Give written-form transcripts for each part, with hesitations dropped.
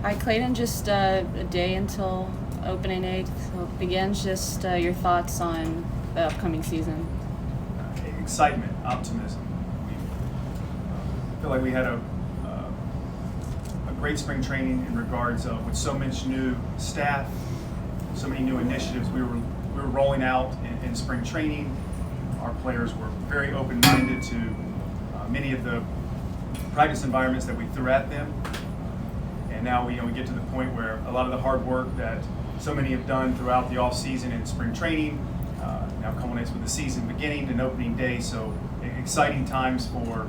Hi, Clayton. Just a day until opening day begins. Just your thoughts on the upcoming season. Excitement, optimism. We feel like we had a great spring training in regards of with so much new staff, so many new initiatives we were rolling out in spring training. Our players were very open-minded to many of the practice environments that we threw at them. And now we get to the point where a lot of the hard work that so many have done throughout the off-season and spring training now culminates with the season beginning and opening day. So exciting times for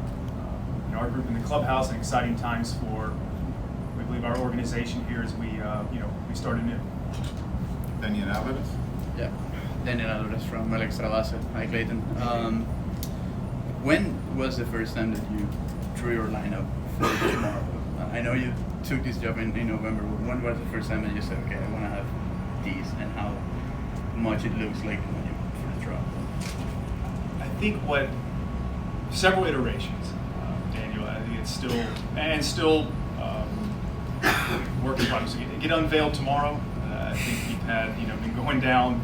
our group in the clubhouse, and exciting times for, we believe, our organization here as we start anew. Daniel Alvarez. Yeah, Daniel Alvarez from McCullough's. Hi, Clayton. When was the first time that you drew your lineup for tomorrow? I know you took this job in November, but when was the first time that you said, okay, I want to have these, and how much it looks like when you first draw? I think several iterations, Daniel. I think it's still work in progress. It get unveiled tomorrow. I think we've had been going down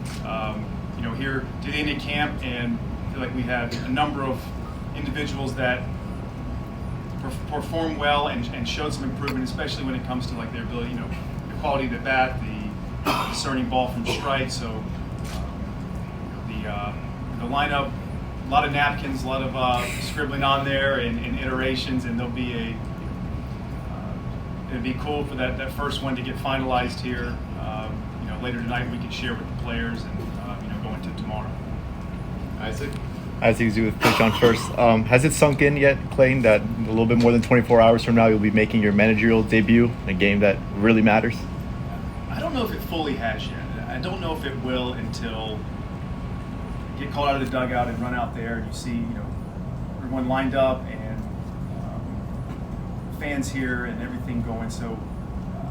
here to the end of camp, and I feel like we had a number of individuals that perform well and showed some improvement, especially when it comes to like their ability, the quality of the bat, the discerning ball from strike. So the lineup, a lot of napkins, a lot of scribbling on there and iterations, and there'll be it'd be cool for that first one to get finalized here. Later tonight we can share with the players and go into tomorrow. Isaac. Isaac Z with Pitch on First. Has it sunk in yet, Clayton, that a little bit more than 24 hours from now you'll be making your managerial debut in a game that really matters? I don't know if it fully has yet. I don't know if it will until you get called out of the dugout and run out there and you see everyone lined up and fans here and everything going. So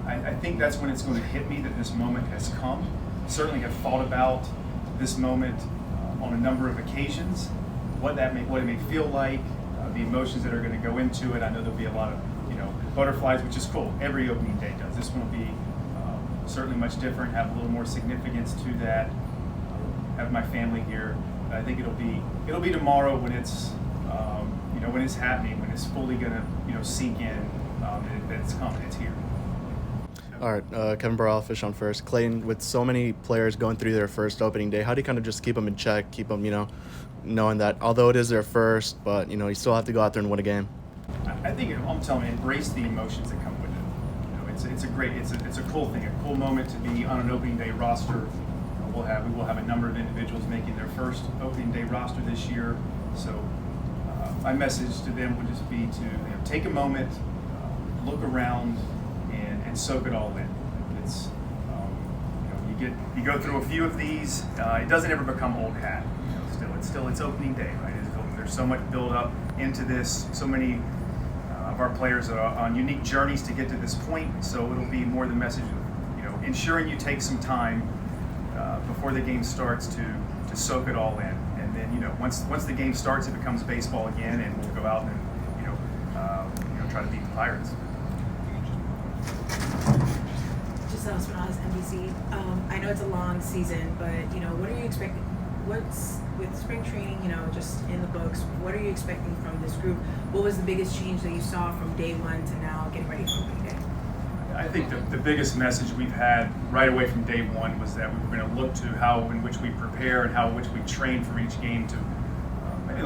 I think that's when it's going to hit me that this moment has come. Certainly have thought about this moment on a number of occasions, what it may feel like, the emotions that are going to go into it. I know there'll be a lot of butterflies, which is cool. Every opening day does. This one will be certainly much different, have a little more significance to that. Have my family here. I think it'll be tomorrow when it's when it's happening, when it's fully going to sink in that it's coming, it's here. All right, Kevin Burrell, Fish on First. Clayton, with so many players going through their first opening day, how do you kind of just keep them in check, keep them, knowing that although it is their first, but, you still have to go out there and win a game? I think I'm telling you, embrace the emotions that come with it. It's a cool thing, a cool moment to be on an opening day roster. We will have a number of individuals making their first opening day roster this year. So my message to them would just be to take a moment, look around, and soak it all in. It's you go through a few of these. It doesn't ever become old hat. It's opening day, right? There's so much build up into this. So many of our players are on unique journeys to get to this point. So it'll be more the message of ensuring you take some time before the game starts to soak it all in. And then once the game starts, it becomes baseball again, and we'll go out and try to beat the Pirates. Just when I was NBC, I know it's a long season, but what are you expecting? What's with spring training? Just in the books. What are you expecting from this group? What was the biggest change that you saw from day one to now getting ready for opening day? I think the biggest message we've had right away from day one was that we were going to look to how in which we prepare and how in which we train for each game.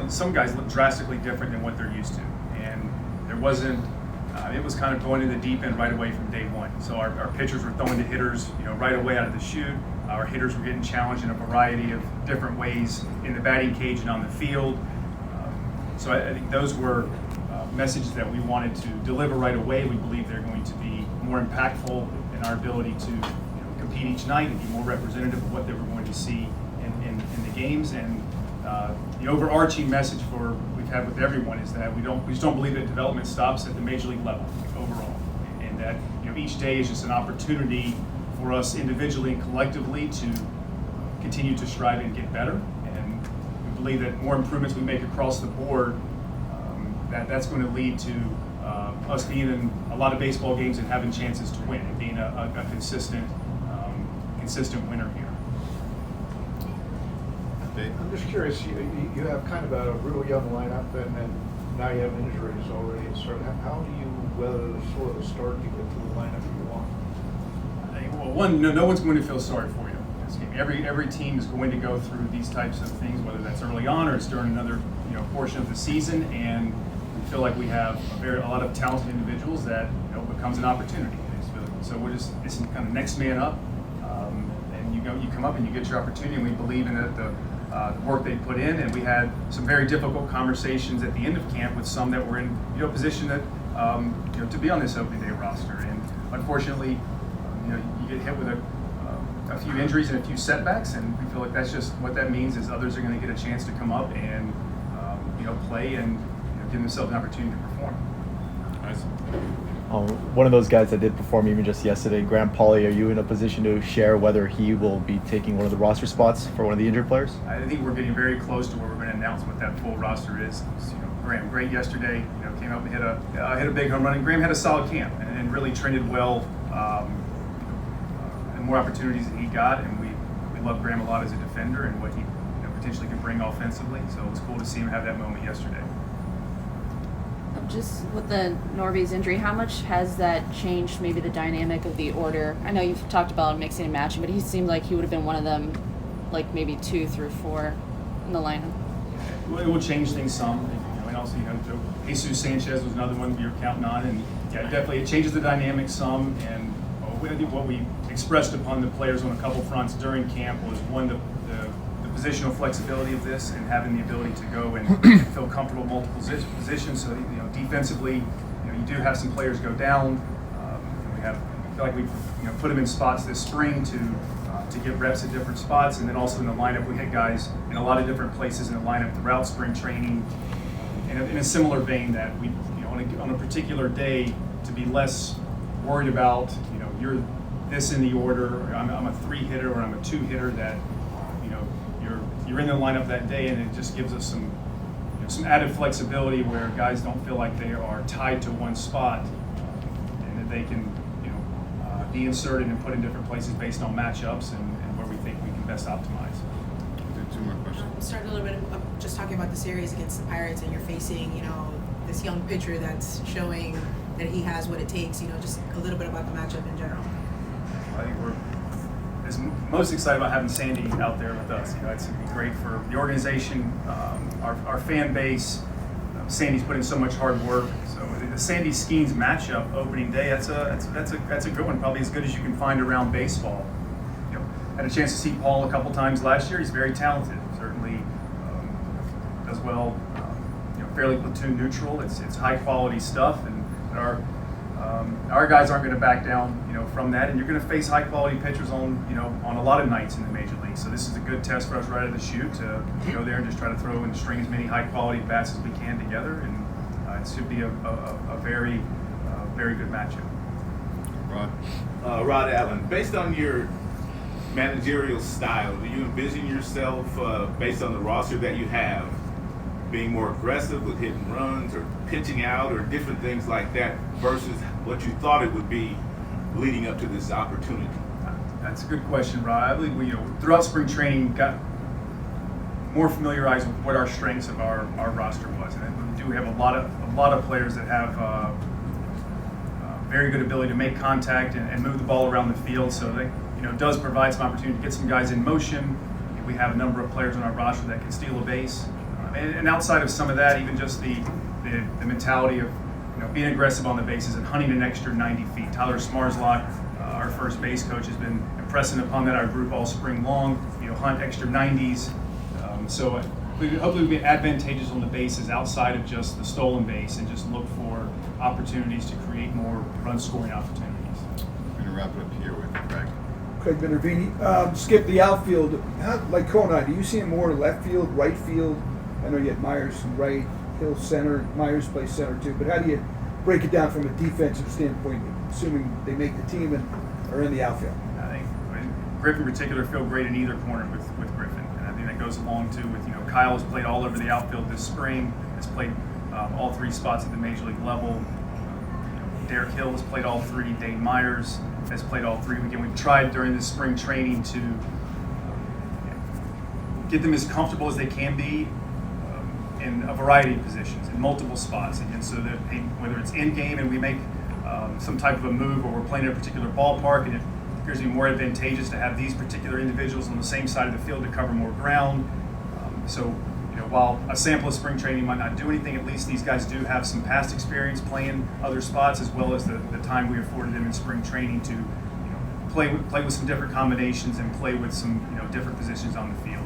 Some guys look drastically different than what they're used to, and there wasn't. It was kind of going to the deep end right away from day one. So our pitchers were throwing to hitters, right away out of the chute. Our hitters were getting challenged in a variety of different ways in the batting cage and on the field. So I think those were messages that we wanted to deliver right away. We believe they're going to be more impactful in our ability to compete each night and be more representative of what they were going to see in the games. And the overarching message we've had with everyone is that we just don't believe that development stops at the major league level overall, and that each day is just an opportunity for us individually and collectively to continue to strive and get better. And we believe that more improvements we make across the board, that's going to lead to us being in a lot of baseball games and having chances to win and being a consistent winner here. Dave? I'm just curious, you have kind of a real young lineup, and then now you have injuries already. So how do you weather the sort of start to get to the lineup you want? Well, no one's going to feel sorry for you. Every team is going to go through these types of things, whether that's early on or it's during another portion of the season, and we feel like we have a lot of talented individuals that becomes an opportunity. So it's kind of next man up, and you come up and you get your opportunity, and we believe in it. The work they put in, and we had some very difficult conversations at the end of camp with some that were in position that to be on this opening day roster, and unfortunately you get hit with a few injuries and a few setbacks, and we feel like that's just what that means is others are going to get a chance to come up and play and give themselves an opportunity to perform. Nice. One of those guys that did perform even just yesterday, Graham Pauly, are you in a position to share whether he will be taking one of the roster spots for one of the injured players? I think we're getting very close to where we're going to announce what that full roster is. Graham, great yesterday. Came up and hit a big home run. And Graham had a solid camp and really trended well. And more opportunities that he got, and we love Graham a lot as a defender and what he potentially can bring offensively. So it was cool to see him have that moment yesterday. Just with the Norby's injury, how much has that changed maybe the dynamic of the order? I know you've talked about mixing and matching, but he seemed like he would have been one of them, like maybe 2 through 4 in the lineup. It will change things some, and also Jesus Sanchez was another one we were counting on, and definitely it changes the dynamic some. And what we expressed upon the players on a couple fronts during camp was one the positional flexibility of this and having the ability to go and feel comfortable in multiple positions. So defensively, you do have some players go down. I feel like we put them in spots this spring to get reps at different spots, and then also in the lineup we hit guys in a lot of different places in the lineup throughout spring training. In a similar vein that we on a particular day to be less worried about you're this in the order, or I'm a 3 hitter or I'm a 2 hitter that you're in the lineup that day, and it just gives us some added flexibility where guys don't feel like they are tied to one spot, and that they can be inserted and put in different places based on matchups and where we think we can best optimize. Do 2 more questions. Start a little bit of just talking about the series against the Pirates, and you're facing this young pitcher that's showing that he has what it takes. Just a little bit about the matchup in general. I think we're most excited about having Sandy out there with us. It's great for the organization, our fan base. Sandy's put in so much hard work. So the Sandy Skeens matchup opening day, that's a good one. Probably as good as you can find around baseball. Had a chance to see Paul a couple times last year. He's very talented. Certainly does well. Fairly platoon neutral. It's high quality stuff, and our guys aren't going to back down, from that. And you're going to face high quality pitchers on a lot of nights in the major league. So this is a good test for us right out of the chute to go there and just try to throw and string as many high quality bats as we can together. And it should be a very good matchup. Rod Allen, based on your managerial style, do you envision yourself, based on the roster that you have, being more aggressive with hitting runs or pitching out or different things like that versus what you thought it would be leading up to this opportunity? That's a good question, Rod. I believe we, throughout spring training, got more familiarized with what our strengths of our roster was, and we do have a lot of players that have very good ability to make contact and move the ball around the field. So they, does provide some opportunity to get some guys in motion. We have a number of players on our roster that can steal a base. And outside of some of that, even just the mentality of being aggressive on the bases and hunting an extra 90 feet. Tyler Smarslock, our first base coach, has been impressing upon that our group all spring long. Hunt extra 90s. So hopefully we'll be advantageous on the bases outside of just the stolen base, and just look for opportunities to create more run scoring opportunities. We're going to wrap it up here with Craig. Craig Minervini. Skip the outfield. Like Kona, do you see him more left field, right field? I know you had Myers right, Hill center. Myers plays center too. But how do you break it down from a defensive standpoint, assuming they make the team and are in the outfield? I think Griffin in particular feel great in either corner with Griffin, and I think that goes along too with Kyle has played all over the outfield this spring. Has played all 3 spots at the major league level. Derek Hill has played all three. Dane Myers has played all three. Again, we've tried during this spring training to get them as comfortable as they can be in a variety of positions, in multiple spots. Again, so that whether it's in game and we make some type of a move, or we're playing in a particular ballpark and it appears to be more advantageous to have these particular individuals on the same side of the field to cover more ground. So while a sample of spring training might not do anything, at least these guys do have some past experience playing other spots, as well as the time we afforded them in spring training to play with some different combinations and play with some different positions on the field.